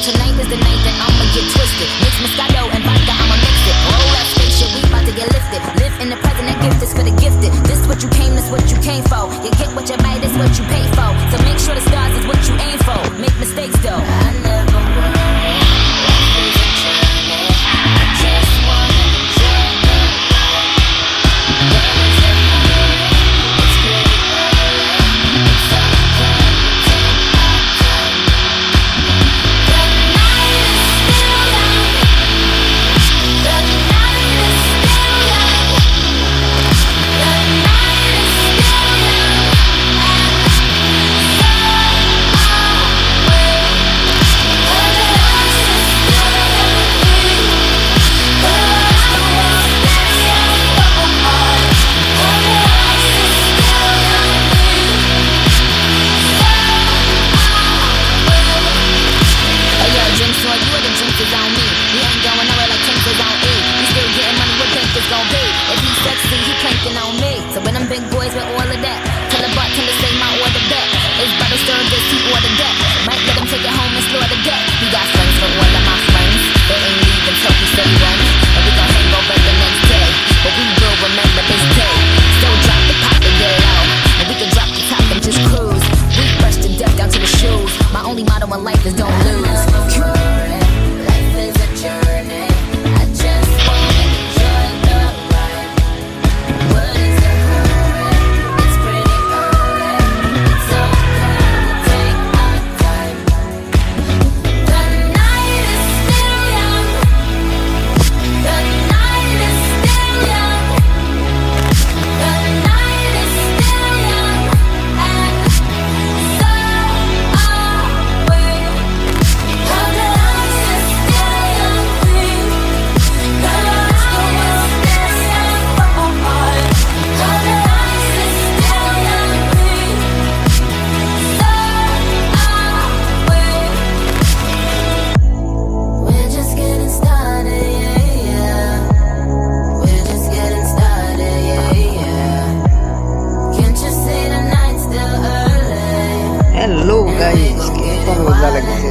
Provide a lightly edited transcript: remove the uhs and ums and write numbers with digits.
tonight is the night that I'ma get twisted. Mix Moscato and vodka, I'ma mix it. Roll that spaceship, we about to get lifted. Live in the present, that gift is for the gifted. This what you came, this what you came for. You get what you buy, this what you pay for. So make sure the stars is what you aim for. Make mistakes though. I never worry. Life is a journey. I just wanna enjoy the ride. There is a hurry. It's pretty early. It's okay. We take our time. The night is still young. The night is still young. The night is still young. And so are we. The night is still young. The night is still young. The night is still young. Hey yo, drinks on you or the drinks is on me. We ain't going nowhere like Tank is on E. We still getting money, what Tank is gon' be? If he's sexy, he planking on me. So when them big boys with all of that, tell the bartender say my order back. It's bottle service, he ordered that. Might let him take it home and slaughter that. He got friends for all of my friends. They ain't leaving till we say when. And we gon' hang over the next day. But we will remember this day. So drop the pop and get it out. And we can drop the top and just cruise. We fresh to death down to the shoes. My only motto in life is don't lose. Life is a journey. I just wanna enjoy the ride. What is a hurry? It's pretty early. It's okay. We'll take our time. The night is still young. The night is still young. The night is still young. And so are we. The night is still young. The night is still young. The night is still young. So are we. We're just getting started, yeah, yeah. We're just getting started, yeah, yeah. Can't you see the night's still early? Hello guys, কেমন মজা লাগছে?